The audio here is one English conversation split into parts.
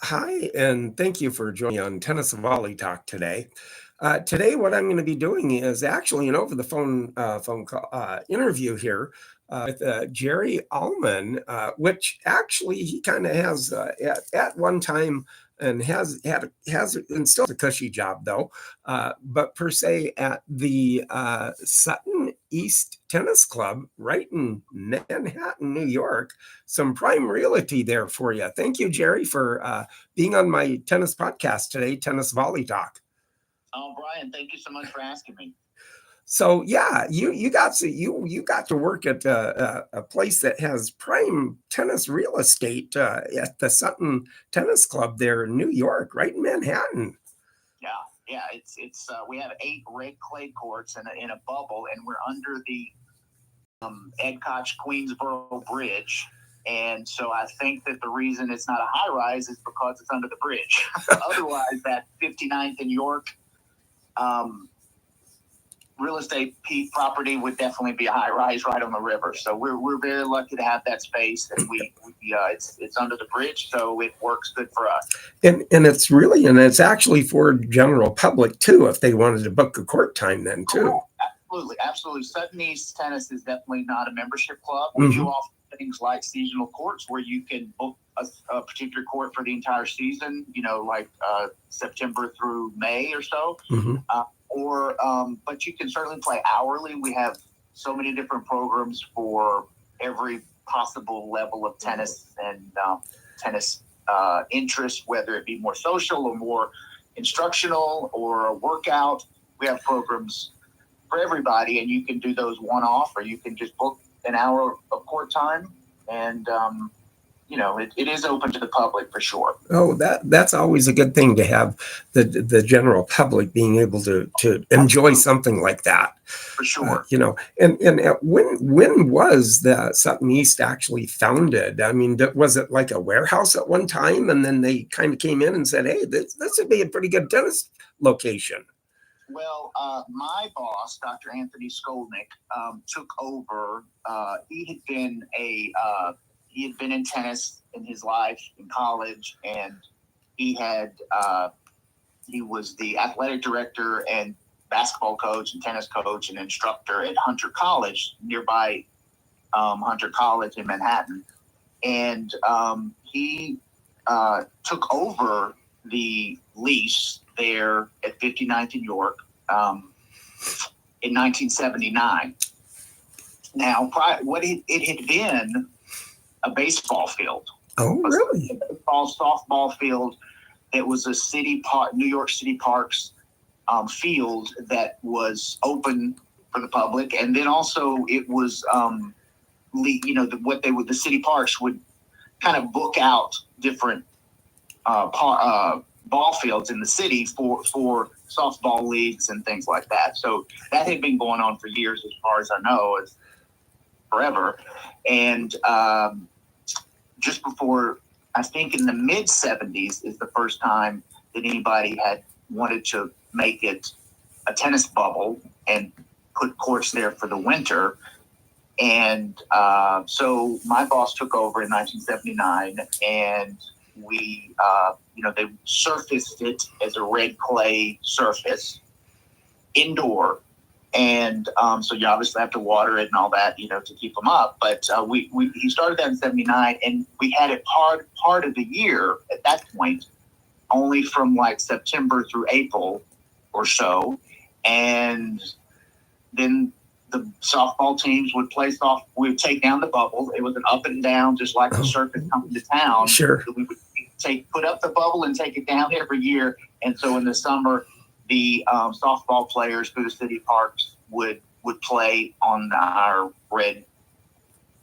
Hi, and thank you for joining me on Tennis Volley Talk today. Today, what I'm going to be doing is actually an over the phone call interview here with Jerry Elman, which actually he kind of has at one time and has and still has a cushy job though, but per se at the Sutton East Tennis Club right in Manhattan, New York. Some prime realty there for you. Thank you, Jerry, for being on my tennis podcast today, Tennis Volley Talk. Oh, Brian, thank you so much for asking me. So yeah, you got to work at a place that has prime tennis real estate at the Sutton Tennis Club there in New York, right in Manhattan. Yeah. It's we have 8 red clay courts in a bubble, and we're under the Ed Koch Queensboro Bridge. And so I think that the reason it's not a high rise is because it's under the bridge. Otherwise, that 59th and York real estate property would definitely be a high rise right on the river. So we're very lucky to have that space, and it's under the bridge, so it works good for us. And it's actually for general public too, if they wanted to book a court time then too. Oh, absolutely. Sutton East Tennis is definitely not a membership club. We do offer things like seasonal courts where you can book a particular court for the entire season, like September through May or so. But you can certainly play hourly. We have so many different programs for every possible level of tennis and tennis interest, whether it be more social or more instructional or a workout. We have programs for everybody, and you can do those one-off, or you can just book an hour of court time, and it is open to the public for sure. Oh, that's always a good thing to have the general public being able to enjoy something like that. For sure. And when was the Sutton East actually founded? I mean, was it like a warehouse at one time, and then they kind of came in and said, "Hey, this would be a pretty good tennis location"? Well, my boss, Dr. Anthony Skolnick, took over. He had been in tennis in his life in college, and he was the athletic director and basketball coach and tennis coach and instructor at Hunter College, nearby Hunter College in Manhattan. And he took over the lease there at 59th and York in 1979. Now, it had been a baseball field. Oh, really? A softball field. It was a New York City Parks field that was open for the public, and then also it was, the city parks would kind of book out different ball fields in the city for softball leagues and things like that. So that had been going on for years, as far as I know, it's forever. And just before, I think in the mid 70s is the first time that anybody had wanted to make it a tennis bubble and put courts there for the winter. And so my boss took over in 1979, and we, they surfaced it as a red clay surface indoor. And so you obviously have to water it and all that, to keep them up. But he started that in 79, and we had it part of the year at that point, only from like September through April or so. And then the softball teams would play we would take down the bubble. It was an up and down, just like the circus coming to town. Sure. So we would put up the bubble and take it down every year. And so in the summer, the softball players through the city parks would play on our red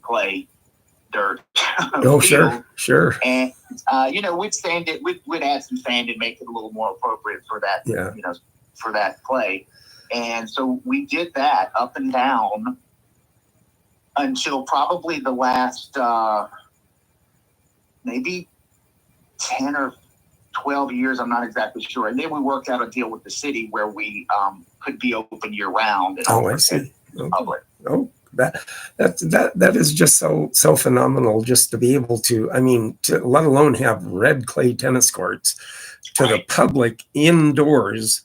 clay dirt. Oh, sure. And we'd sand it. We'd add some sand and make it a little more appropriate for that. Yeah. For that play. And so we did that up and down until probably the last maybe 10 or 12 years. I'm not exactly sure. And then we worked out a deal with the city where we could be open year round. And I see. Public. That is just so phenomenal, just to be able to, I mean, to let alone have red clay tennis courts to the public indoors.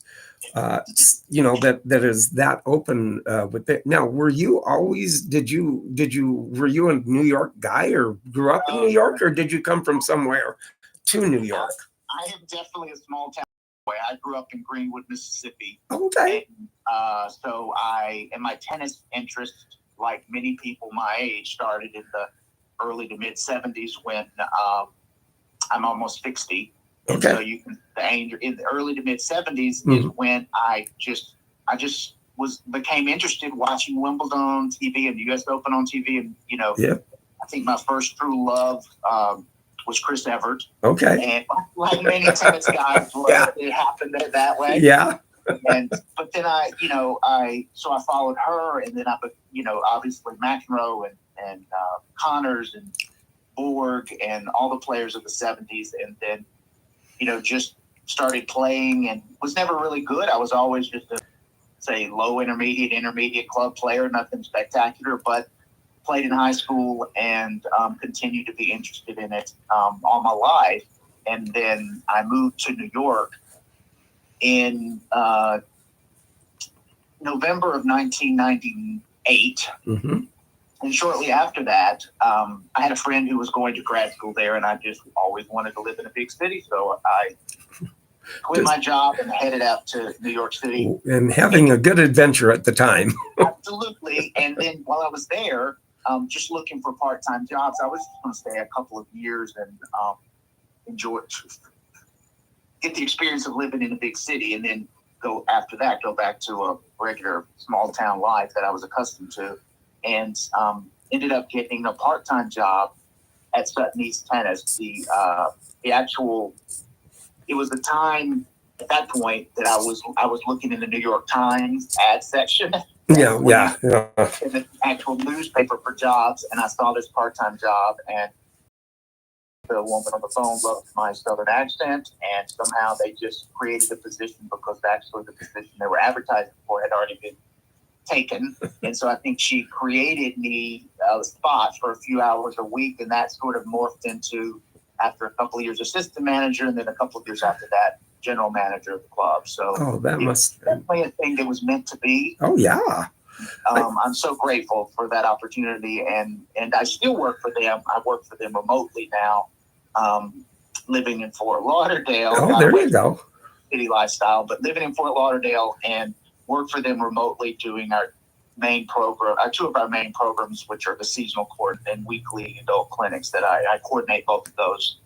You know, that is that open with it. Now, were you always, were you a New York guy, or grew up in New York, or did you come from somewhere to New York? I am definitely a small town boy. I grew up in Greenwood, Mississippi. Okay. And, so and my tennis interest, like many people my age, started in the early to mid 70s when I'm almost 60. And okay. So you can, in the early to mid 70s is when I just became interested watching Wimbledon on TV and the U.S. Open on TV, and I think my first true love was Chris Evert. Okay. And like many tennis guys, it happened that way. Yeah. But then I followed her, and then obviously McEnroe and Connors and Borg and all the players of the 70s, and then just started playing and was never really good. I was always just a low intermediate club player, nothing spectacular, but played in high school and continued to be interested in it all my life. And then I moved to New York in November of 1998. And shortly after that, I had a friend who was going to grad school there, and I just always wanted to live in a big city. So I quit my job and headed out to New York City. And having a good adventure at the time. Absolutely. And then while I was there, just looking for part-time jobs, I was just going to stay a couple of years and get the experience of living in a big city, and then go back to a regular small town life that I was accustomed to. And ended up getting a part-time job at Sutton East Tennis. It was the time at that point that I was looking in the New York Times ad section. Yeah. In the actual newspaper for jobs, and I saw this part-time job, and the woman on the phone loved my southern accent, and somehow they just created a position, because actually the position they were advertising for had already been taken. And so I think she created me a spot for a few hours a week, and that sort of morphed into, after a couple of years, assistant manager, and then a couple of years after that, general manager of the club. So that must definitely a thing that was meant to be. Oh yeah. I'm so grateful for that opportunity, and I still work for them. I work for them remotely now, living in Fort Lauderdale. Oh, there you go. City lifestyle, but living in Fort Lauderdale, and work for them remotely doing our main program, two of our main programs, which are the seasonal court and weekly adult clinics that I coordinate both of those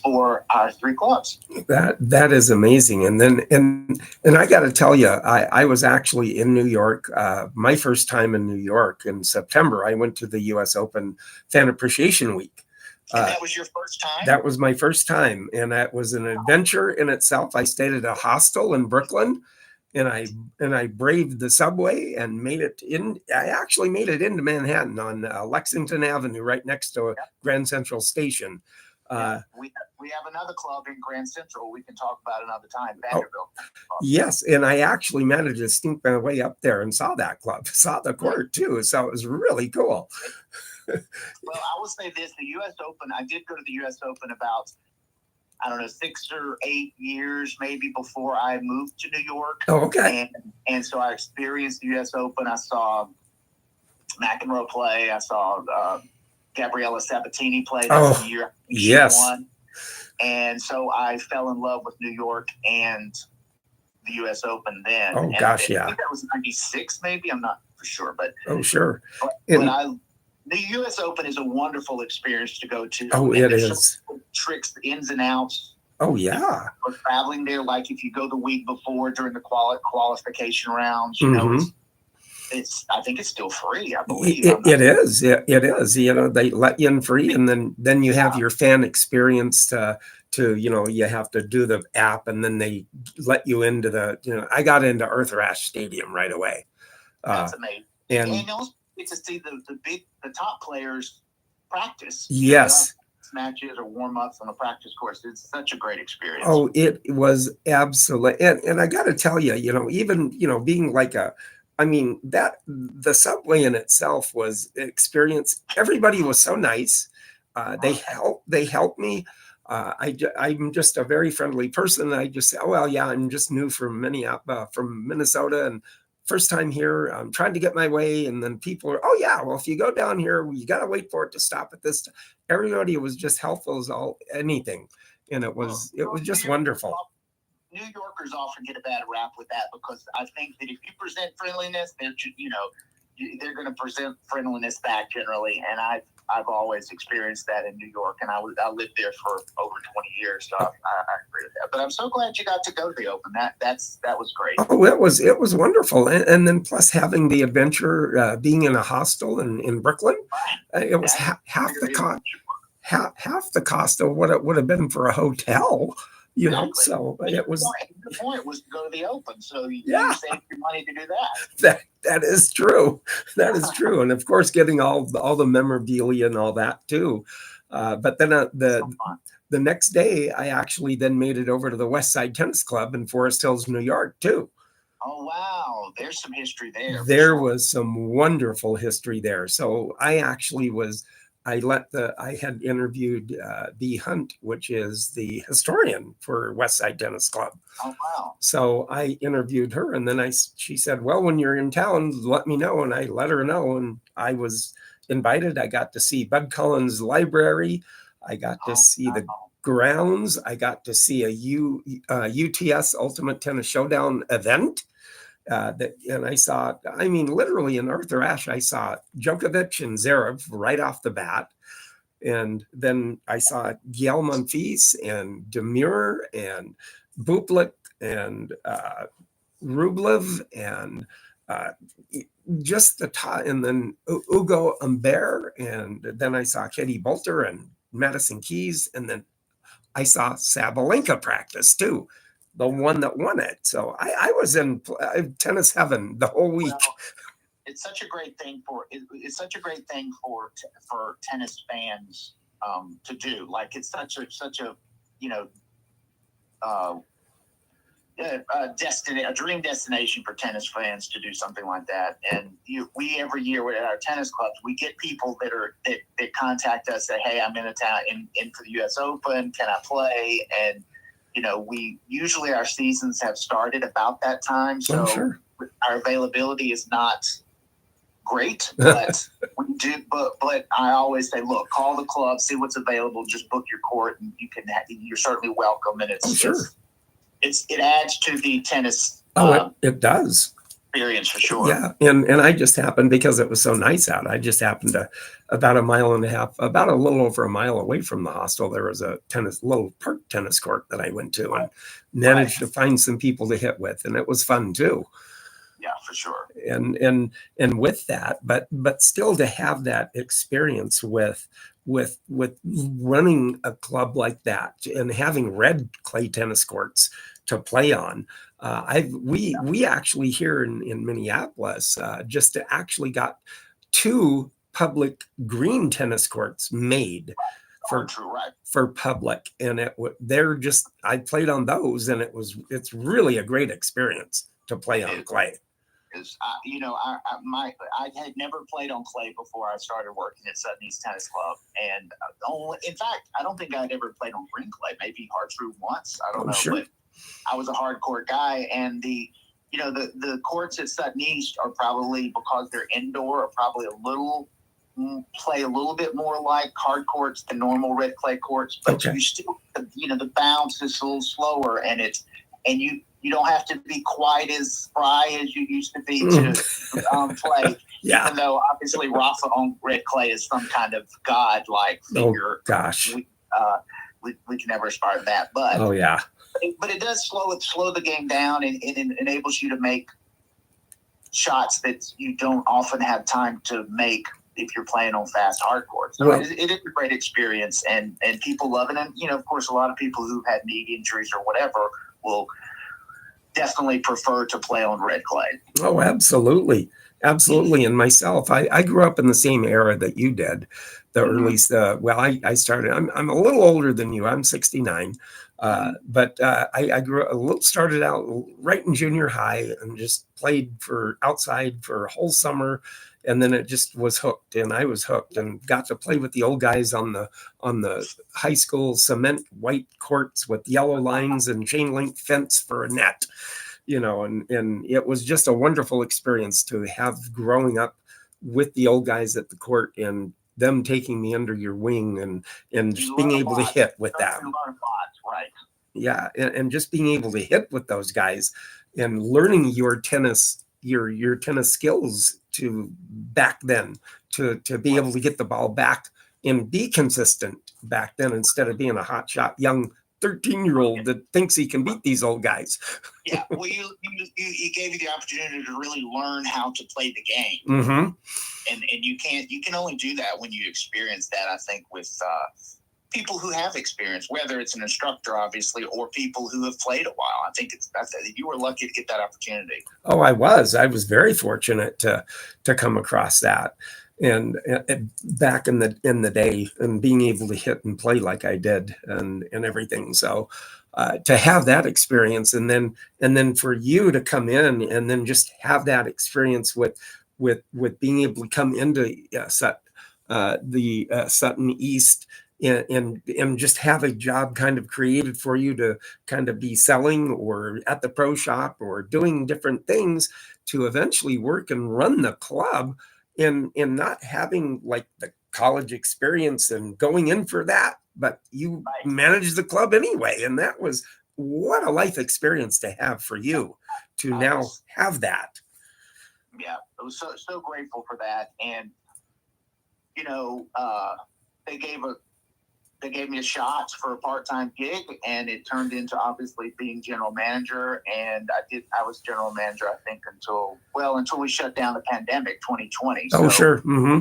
for our three clubs. That is amazing. And then, and I got to tell you, I was actually in New York, my first time in New York in September. I went to the U.S. Open Fan Appreciation Week. And that was your first time? That was my first time. And that was an adventure in itself. I stayed at a hostel in Brooklyn, and I braved the subway and made it in. I actually made it into Manhattan on Lexington Avenue, right next to Grand Central Station. We have another club in Grand Central we can talk about another time, Vanderbilt. Yes, and I actually managed to sneak my way up there and saw that club, saw the court too. So it was really cool. Well, I will say this: the U.S. Open. I did go to the U.S. Open about, I don't know, 6 or 8 years maybe before I moved to New York. Oh, okay. And so I experienced the U.S. Open. I saw McEnroe play. I saw Gabriella Sabatini play that year. She won. And so I fell in love with New York and the U.S. Open then. Oh, gosh, I think that was 96 maybe. I'm not for sure. But sure. The U.S. Open is a wonderful experience to go to. Oh, it is. Tricks, the ins and outs. Oh, yeah. For traveling there, like if you go the week before during the qualification rounds, you know, I think it's still free, I believe. It is. It is. You know, they let you in free, and then you have your fan experience to you have to do the app, and then they let you into I got into Arthur Ashe Stadium right away. That's amazing. And you also get to see the top players practice. Yes. Matches or warm-ups on a practice course. It's such a great experience. Oh, it was absolutely. And I got to tell you, even, being like a I mean, that the subway in itself was an experience. Everybody was so nice. They helped me. I'm just a very friendly person. I just say, oh well, yeah, I'm just new from from Minnesota, and first time here. I'm trying to get my way, and then people are, oh yeah, well if you go down here, you got to wait for it to stop at this. Everybody was just helpful as all anything, and it was just wonderful. New Yorkers often get a bad rap with that because I think that if you present friendliness, they're going to present friendliness back generally, and I've always experienced that in New York, and I lived there for over 20 years, so I agree with that. But I'm so glad you got to go to the Open. That was great. Oh, it was wonderful, and then plus having the adventure, being in a hostel in Brooklyn, it was half the cost. Half the cost of what it would have been for a hotel. You know, so it was. The point was to go to the Open, so you saved your money to do that. That is true. That is true, and of course, getting all the memorabilia and all that too. But then the next day, I actually then made it over to the West Side Tennis Club in Forest Hills, New York, too. Oh wow, there's some history there. There was some wonderful history there. So I actually was. I had interviewed Bea Hunt, which is the historian for West Side Tennis Club. Oh, wow. So I interviewed her, and then she said, well, when you're in town, let me know. And I let her know, and I was invited. I got to see Bud Cullen's library. I got to see the grounds. I got to see a UTS Ultimate Tennis Showdown event. And I saw, I mean, literally in Arthur Ashe, I saw Djokovic and Zverev right off the bat. And then I saw Gael Monfils and Demure and Bublik and Rublev and just the top, and then Ugo Humbert. And then I saw Katie Bolter and Madison Keys. And then I saw Sabalenka practice too. The one that won it. So I was in tennis heaven the whole week. Well, it's such a great thing for tennis fans to do. Like it's such a a dream destination for tennis fans to do something like that. And we every year at our tennis clubs, we get people that contact us, say, hey, I'm in a town in for the US Open, can I play? And we usually our seasons have started about that time, so our availability is not great, but we do. But I always say, look, call the club, see what's available, just book your court, and you're certainly welcome. And it adds to the tennis. It does. Experience for sure. Yeah, and I just happened, because it was so nice out, I just happened to, about a little over a mile away from the hostel, there was a little park tennis court that I went to and managed to find some people to hit with, and it was fun too. Yeah, for sure. And with that, but still to have that experience with running a club like that and having red clay tennis courts to play on. We actually here in Minneapolis just actually got 2 public green tennis courts made for public, and I played on those, and it's really a great experience to play on clay. I had never played on clay before I started working at Sutton East Tennis Club, and in fact, I don't think I'd ever played on green clay. Maybe Hartrue once. I don't know, sure. But I was a hardcore guy, and the courts at Sutton East are probably, because they're indoor, are probably play a little bit more like hard courts than normal red clay courts, but you still, the bounce is a little slower, and you don't have to be quite as spry as you used to be to play. Yeah. Even though obviously Rafa on red clay is some kind of god-like figure. Oh gosh. We can never aspire to that, but but it does slow the game down, and it enables you to make shots that you don't often have time to make if you're playing on fast hard courts. So it is a great experience, and people love it. And of course, a lot of people who've had knee injuries or whatever will definitely prefer to play on red clay. Oh, absolutely. And myself, I grew up in the same era that you did. the earliest. Well, I started. I'm a little older than you. I'm 69, but I started out right in junior high and just played for outside for a whole summer, and then it just was hooked, and I was hooked, and got to play with the old guys on the high school cement white courts with yellow lines and chain link fence for a net. And it was just a wonderful experience to have growing up with the old guys at the court and them taking me under your wing and just being able to hit with that. Right. Yeah. And just being able to hit with those guys and learning your tennis skills to back then to be able to get the ball back and be consistent back then, instead of being a hotshot young 13-year-old that thinks he can beat these old guys. Yeah, well, you gave you the opportunity to really learn how to play the game, Mm-hmm. and you can only do that when you experience that. I think with people who have experience, whether it's an instructor, obviously, or people who have played a while. I think you were lucky to get that opportunity. Oh, I was very fortunate to come across that. And back in the day, and being able to hit and play like I did, and everything. So to have that experience, and then for you to come in and then just have that experience with being able to come into Sutton East, and just have a job kind of created for you to kind of be selling or at the pro shop or doing different things, to eventually work and run the club, in not having like the college experience and going in for that, but you managed the club anyway. And that was, what a life experience to have for you to now have that. Yeah, I was so grateful for that. And they gave me a shot for a part-time gig, and it turned into obviously being general manager. And I was general manager, I think, until we shut down the pandemic, 2020. Oh, so, sure. Mm-hmm.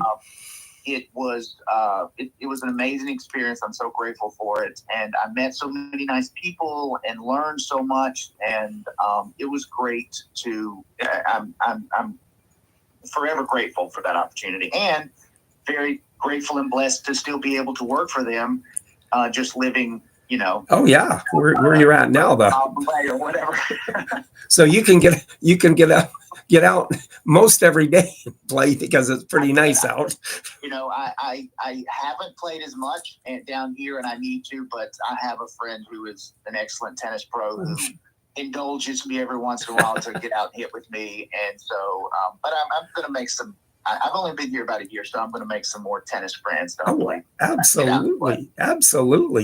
It was an amazing experience. I'm so grateful for it. And I met so many nice people and learned so much. And it was great I'm forever grateful for that opportunity, and very grateful and blessed to still be able to work for them, just living, Oh yeah, where you're at now, though. Or whatever. So you can get out most every day and play, because it's pretty nice out. I haven't played as much down here, and I need to, but I have a friend who is an excellent tennis pro who indulges me every once in a while to get out and hit with me. And so, but I'm going to make some. I've only been here about a year, so I'm going to make some more tennis friends. Absolutely.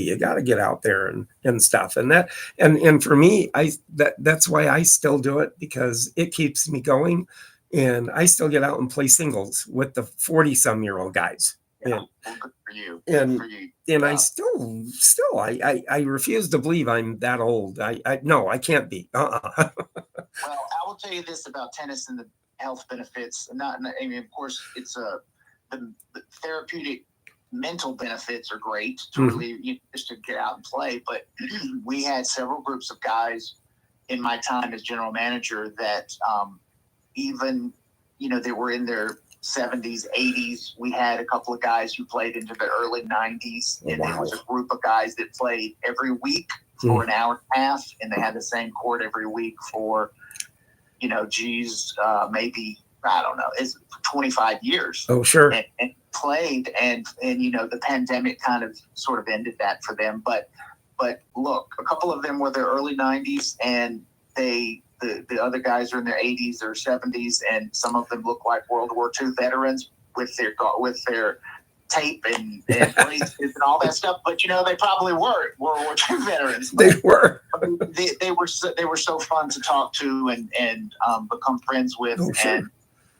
You got to get out there and stuff. And that, and for me, that's why I still do it, because it keeps me going, and I still get out and play singles with the 40-some-year-old guys. Yeah, well, good for you. And I still, I refuse to believe I'm that old. No, I can't be. Well, I will tell you this about tennis and the health benefits. Of course, it's the therapeutic mental benefits are great to really just to get out and play. But we had several groups of guys in my time as general manager that even they were in their 70s, 80s. We had a couple of guys who played into the early 90s, and It was a group of guys that played every week for an hour and a half, and they had the same court every week for maybe, I don't know, it's 25 years. Oh, sure. And played, and the pandemic kind of sort of ended that for them. But look, a couple of them were their early 90s, and the other guys are in their 80s or 70s, and some of them look like World War II veterans with their tape and braces and all that stuff. But they probably were World War II veterans. They were. They were so fun to talk to and become friends with. Oh, sure. And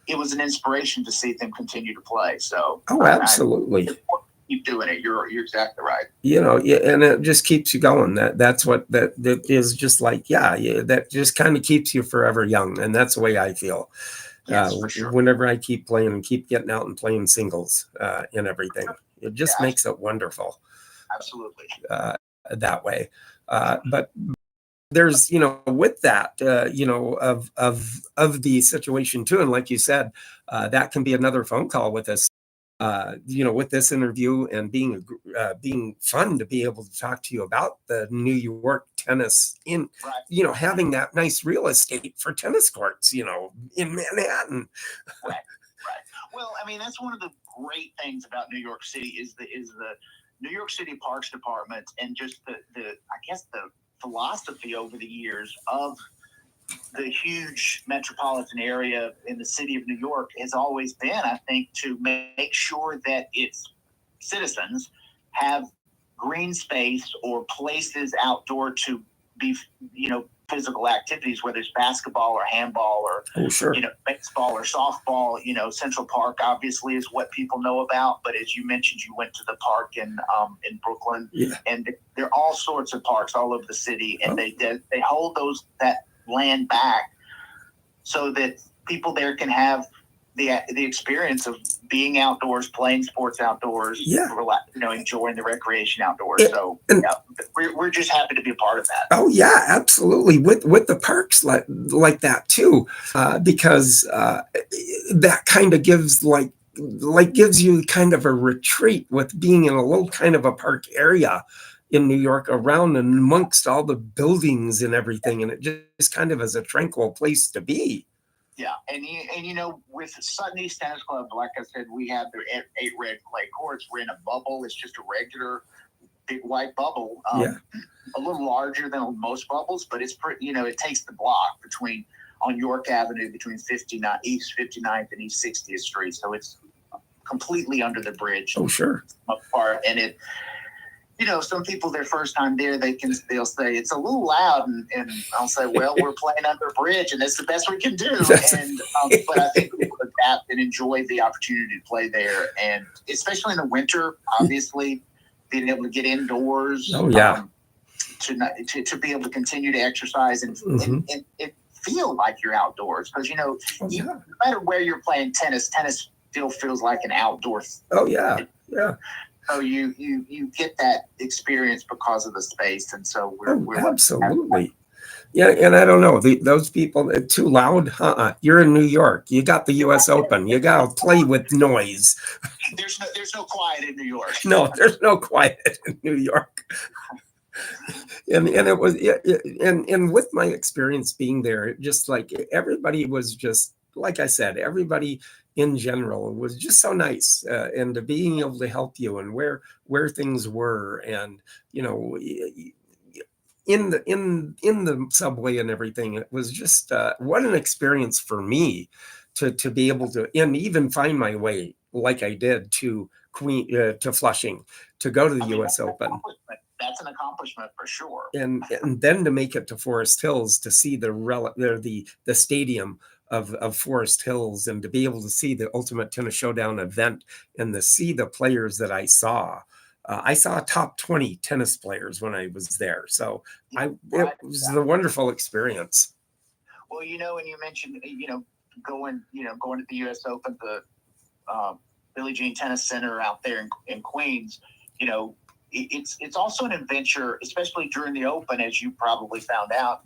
it was an inspiration to see them continue to play. So absolutely. Keep doing it. You're exactly right. And it just keeps you going. That's what that is, just like, that just kind of keeps you forever young. And that's the way I feel. Yes, for sure. Whenever I keep playing and keep getting out and playing singles and everything, it just makes it wonderful. Absolutely. That way. But there's, with that, of the situation too. And like you said, that can be another phone call with us. with this interview and being fun to be able to talk to you about the New York tennis having that nice real estate for tennis courts, in Manhattan. Right. Well, I mean, that's one of the great things about New York City is the New York City Parks Department, and just the I guess the philosophy over the years of the huge metropolitan area in the city of New York has always been, I think, to make sure that its citizens have green space or places outdoor to be, physical activities, whether it's basketball or handball or, baseball or softball. Central Park obviously is what people know about, but as you mentioned, you went to the park in Brooklyn, and there are all sorts of parks all over the city, and they hold that land back so that people there can have the experience of being outdoors, playing sports outdoors, enjoying the recreation outdoors. We're just happy to be a part of that. Oh yeah, absolutely. With the parks like that too, because that kind of gives gives you kind of a retreat with being in a little kind of a park area in New York, around and amongst all the buildings and everything, and it just kind of is a tranquil place to be. Yeah, and with Sutton East Tennis Club, like I said, we have the 8 red clay courts. We're in a bubble. It's just a regular big white bubble, a little larger than most bubbles, but it's pretty. It takes the block on York Avenue between East 59th and East 60th Street, so it's completely under the bridge. Oh, sure. Apart, and it. Some people, their first time there, they'll say it's a little loud, and I'll say, well, we're playing under a bridge, and it's the best we can do. But I think people adapt and enjoy the opportunity to play there, and especially in the winter, obviously, being able to get indoors. Oh yeah. To be able to continue to exercise and feel like you're outdoors, because no matter where you're playing tennis still feels like an outdoor. Oh yeah, yeah. So you get that experience because of the space, and so we're absolutely. Yeah, and I don't know, those people too loud. You're in New York. You got the U.S. Open. You got to play with noise. There's no quiet in New York. No, there's no quiet in New York. And it was and with my experience being there, just like everybody was just like I said, everybody in general was just so nice, and to being able to help you and where things were, and in the subway and everything. It was just what an experience for me to be able to, and even find my way like I did to Flushing, to go to the U.S. Open. That's an accomplishment for sure. And then to make it to Forest Hills, to see the stadium of Forest Hills, and to be able to see the Ultimate Tennis Showdown event, and to see the players that I saw. I saw top 20 tennis players when I was there. So it was a wonderful experience. Well, and you mentioned, going to the U.S. Open, the Billie Jean Tennis Center out there in Queens, it's also an adventure, especially during the Open, as you probably found out,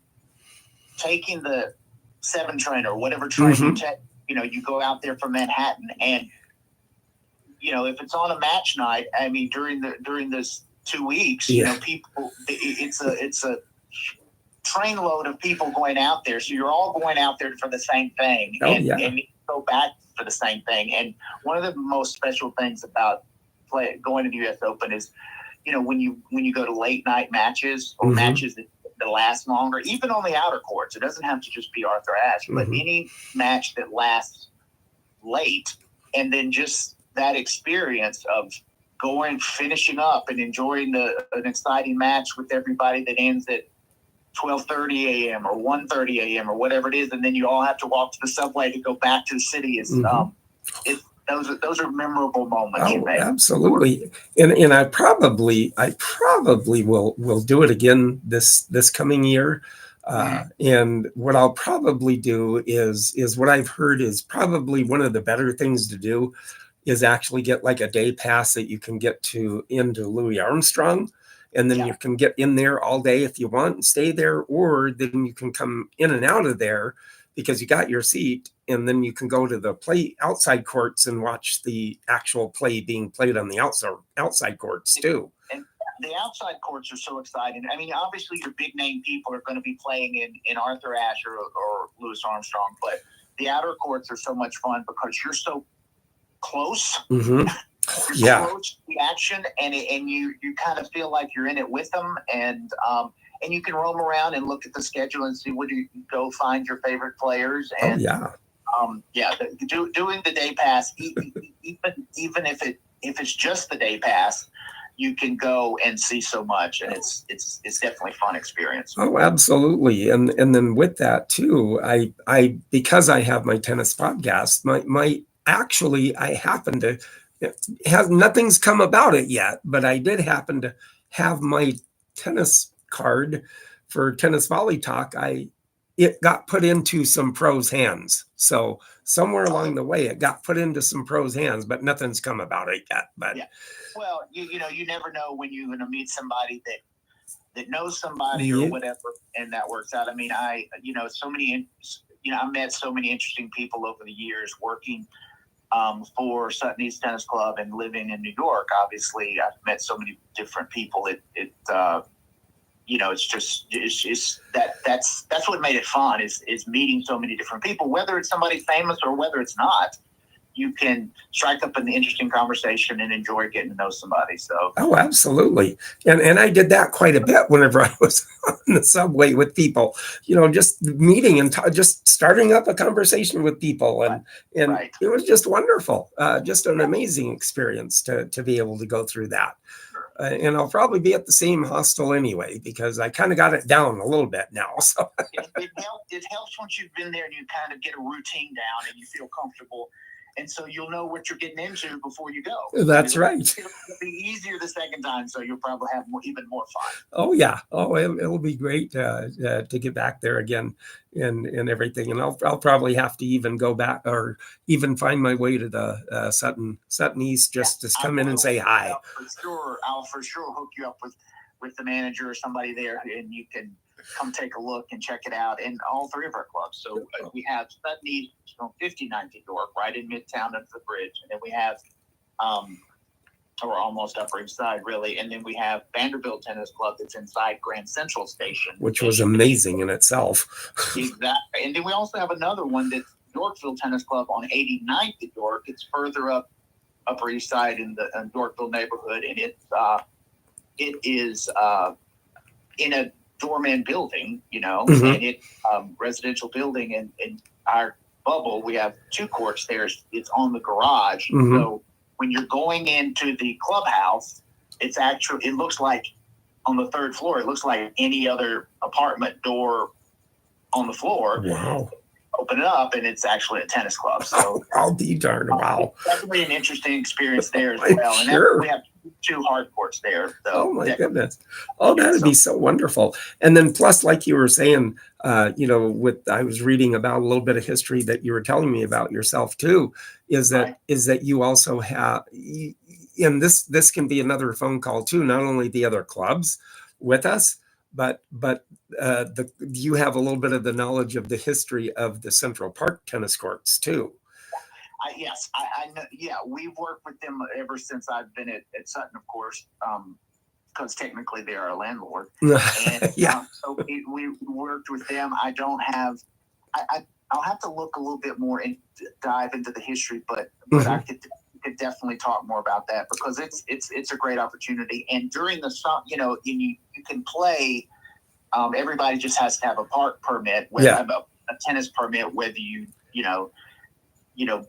taking the 7 train or whatever train you take. You go out there from Manhattan, and if it's on a match night, I mean, during this 2 weeks, people, it's a train load of people going out there. So you're all going out there for the same thing, and you go back for the same thing. And one of the most special things about going to the U.S. Open is, when you go to late night matches or matches that last longer, even on the outer courts. It doesn't have to just be Arthur Ashe, but any match that lasts late, and then just that experience of finishing up and enjoying an exciting match with everybody that ends at 12:30 a.m. or 1:30 a.m. or whatever it is, and then you all have to walk to the subway to go back to the city. Those are memorable moments. Oh, absolutely. And I probably will do it again this coming year. And what I'll probably do is what I've heard is probably one of the better things to do is actually get like a day pass that you can get into Louis Armstrong. And then you can get in there all day if you want and stay there, or then you can come in and out of there, because you got your seat, and then you can go to the play outside courts and watch the actual play being played on the outside courts too. And the outside courts are so exciting. I mean, obviously your big name people are going to be playing in Arthur Ashe or Louis Armstrong, but the outer courts are so much fun because you're so close. Mm-hmm. You're close to the action, and you kind of feel like you're in it with them, and you can roam around and look at the schedule and see where you go find your favorite players. And doing the day pass, even if it's just the day pass, you can go and see so much, and it's definitely a fun experience. Oh, absolutely. And then with that too, I because I have my tennis podcast, I happen to nothing's come about it yet, but I did happen to have my tennis card for Tennis Volley Talk. It got put into some pros' hands. So somewhere along the way, it got put into some pros' hands, but nothing's come about it yet. But well, you never know when you're going to meet somebody that knows somebody or whatever, and that works out. I mean, I met so many interesting people over the years working for Sutton East Tennis Club and living in New York. Obviously, I've met so many different people. That's what made it fun is meeting so many different people, whether it's somebody famous or whether it's not. You can strike up an interesting conversation and enjoy getting to know somebody. So, absolutely. And I did that quite a bit whenever I was on the subway with people, just meeting and just starting up a conversation with people. And it was just wonderful. Just an amazing experience to be able to go through that. And I'll probably be at the same hostel anyway, because I kind of got it down a little bit now. So it helps once you've been there and you kind of get a routine down and you feel comfortable. And so you'll know what you're getting into before you go. That's right. It'll be easier the second time, so you'll probably have even more fun. Oh, yeah. Oh, it'll be great to get back there again and everything. And I'll probably have to even go back or even find my way to the Sutton East just to come in and say hi. I'll for sure hook you up with the manager or somebody there, and you can come take a look and check it out. And all three of our clubs. So we have Sutton East on 59th in York, right in Midtown under the bridge. And then we have, or almost Upper East Side, really. And then we have Vanderbilt Tennis Club that's inside Grand Central Station. Which was amazing in itself. Exactly. And then we also have another one that's Yorkville Tennis Club on 89th in York. It's further up Upper East Side in the Yorkville neighborhood. And it is in a doorman building, and it's residential building, and in our bubble we have two courts there. It's on the garage. So when you're going into the clubhouse, it looks like on the third floor, it looks like any other apartment door on the floor. Wow. Open it up and it's actually a tennis club. So I'll be darned. Wow. Definitely an interesting experience there as well. And we have two hard courts there. So oh my goodness. Oh, that'd be so wonderful. And then plus, like you were saying, I was reading about a little bit of history that you were telling me about yourself too, is that you also have, and this can be another phone call too, not only the other clubs with us, but you have a little bit of the knowledge of the history of the Central Park tennis courts too. Yes, I know. Yeah, we've worked with them ever since I've been at Sutton, of course, because technically they are a landlord. And, so we worked with them. I don't have. I'll have to look a little bit more and dive into the history, but I could definitely talk more about that because it's a great opportunity. And during the summer, you can play. Everybody just has to have a park permit, a tennis permit, whether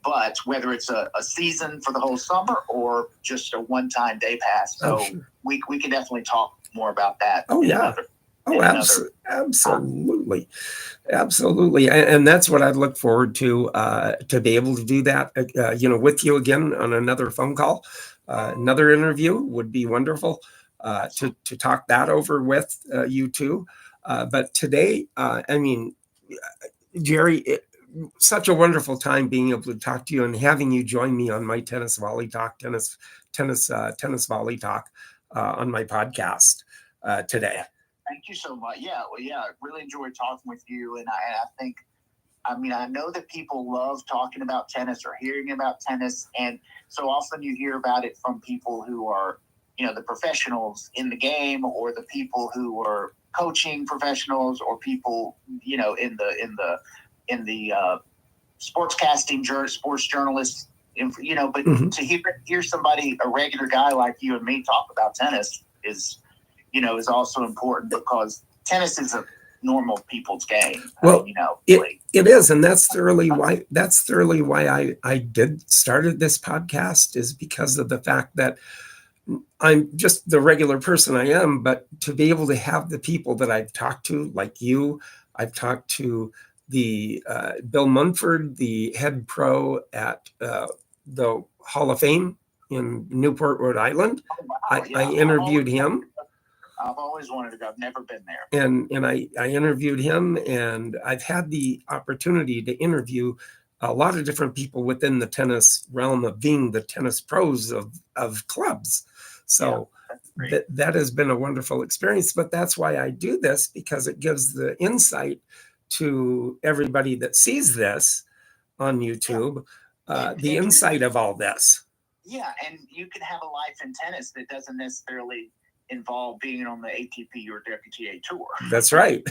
but whether it's a season for the whole summer or just a one-time day pass. So we can definitely talk more about that. Oh, yeah. Absolutely. Absolutely. And that's what I'd look forward to be able to do that, with you again on another phone call. Another interview would be wonderful to talk that over with you two. But today, Jerry, such a wonderful time being able to talk to you and having you join me on my tennis volley talk, tennis volley talk on my podcast today. Thank you so much. Yeah, I really enjoyed talking with you, and I think I mean, I know that people love talking about tennis or hearing about tennis, and so often you hear about it from people who are, the professionals in the game, or the people who are coaching professionals, or people, in the sportscasting, sports journalists, but to hear somebody, a regular guy like you and me, talk about tennis is also important, because tennis is a normal people's game. Well, it is, and that's thoroughly why I started this podcast, is because of the fact that I'm just the regular person I am, but to be able to have the people that I've talked to, like you, I've talked to the Bill Munford, the head pro at the Hall of Fame in Newport, Rhode Island. Oh, wow. I interviewed him. I've always wanted to go. I've never been there. And I interviewed him, and I've had the opportunity to interview a lot of different people within the tennis realm of being the tennis pros of clubs. So that has been a wonderful experience. But that's why I do this, because it gives the insight to everybody that sees this on YouTube, the insight of all this. Yeah, and you can have a life in tennis that doesn't necessarily involve being on the ATP or WTA tour. That's right.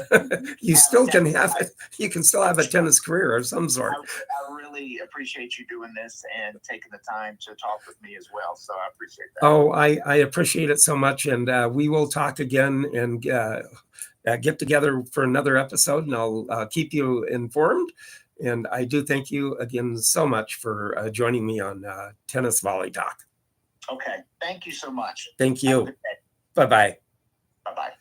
You still can have it. You can still have a tennis career of some sort. I really appreciate you doing this and taking the time to talk with me as well. So I appreciate that. Oh, I appreciate it so much. And we will talk again and get together for another episode, and I'll keep you informed. And I do thank you again so much for joining me on Tennis Volley Talk. Okay. Thank you so much. Thank you. Bye-bye. Bye-bye.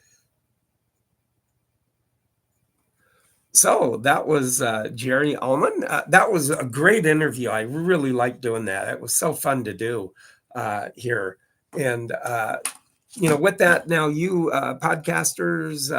So that was Jerry Elman. That was a great interview. I really liked doing that. It was so fun to do here. And, with that, now you podcasters,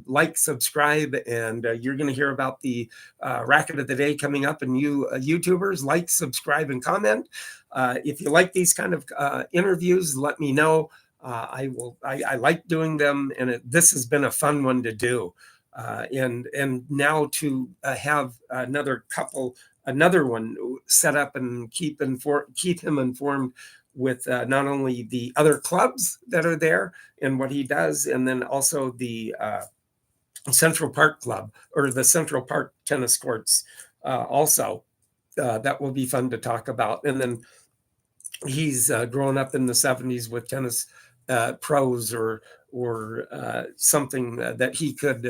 like, subscribe, and you're going to hear about the Racket of the Day coming up. And you YouTubers, like, subscribe, and comment. If you like these kind of interviews, let me know. I like doing them, and this has been a fun one to do. And now to have another one set up and keep him informed with not only the other clubs that are there and what he does, and then also the Central Park Club, or the Central Park tennis courts also. That will be fun to talk about. And then he's grown up in the 70s with tennis pros or something that he could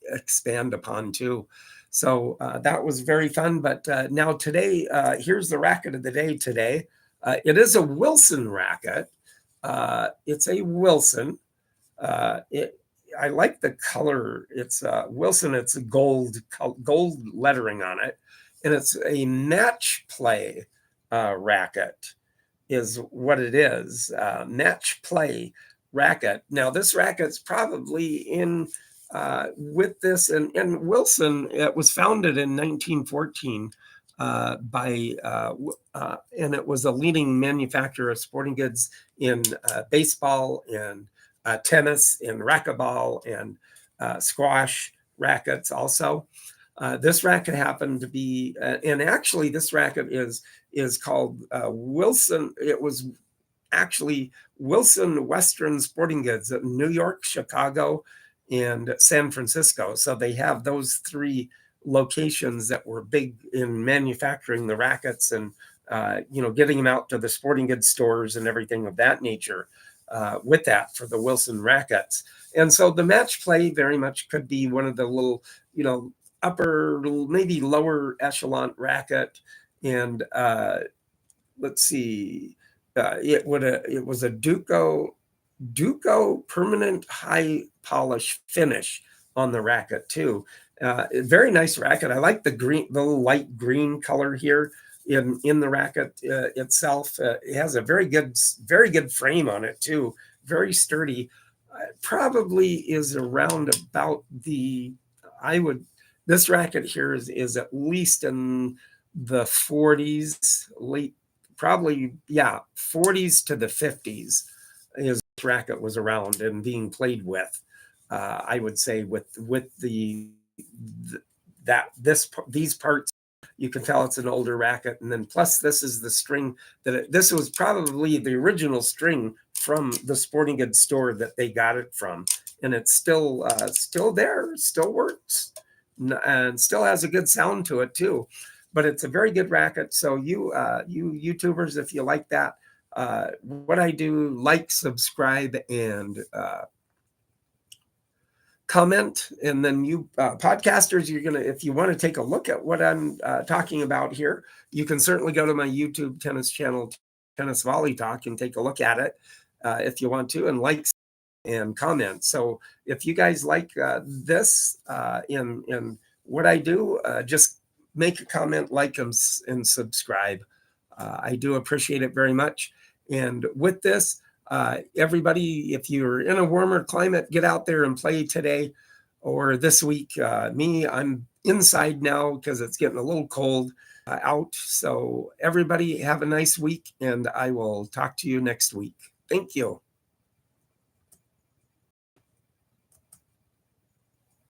expand upon too. So that was very fun. But now today, here's the racket of the day today. It is a Wilson racket. It's a Wilson. I like the color. It's Wilson. It's gold lettering on it, and it's a match play racket. Is what it is. Match play racket. Now this racket's probably in with this, and Wilson. It was founded in 1914 by and it was a leading manufacturer of sporting goods in baseball and tennis and racquetball and squash rackets also. This racket happened to be, and actually this racket is called Wilson. It was actually Wilson Western Sporting Goods in New York, Chicago, and San Francisco. So they have those three locations that were big in manufacturing the rackets and getting them out to the sporting goods stores and everything of that nature with that for the Wilson rackets. And so the match play very much could be one of the little, upper, maybe lower echelon racket. And let's see, it was a Duco permanent high polish finish on the racket too. Very nice racket. I like the light green color here in the racket itself. It has a very good frame on it too. Very sturdy. Probably is around about this racket here is at least in the 40s, probably 40s to the 50s is this racket was around and being played with. I would say with these parts, you can tell it's an older racket. And then plus this is the string this was probably the original string from the sporting goods store that they got it from. And it's still there, still works, and still has a good sound to it too. But it's a very good racket. So you YouTubers, if you like that, what I do, like, subscribe, and comment. And then you podcasters, if you want to take a look at what I'm talking about here, you can certainly go to my YouTube tennis channel, Tennis Volley Talk, and take a look at it if you want to, and like and comment. So if you guys like this in what I do, just make a comment, like, and subscribe. I do appreciate it very much. And with this, everybody, if you're in a warmer climate, get out there and play today or this week. I'm inside now because it's getting a little cold out. So everybody have a nice week, and I will talk to you next week. Thank you.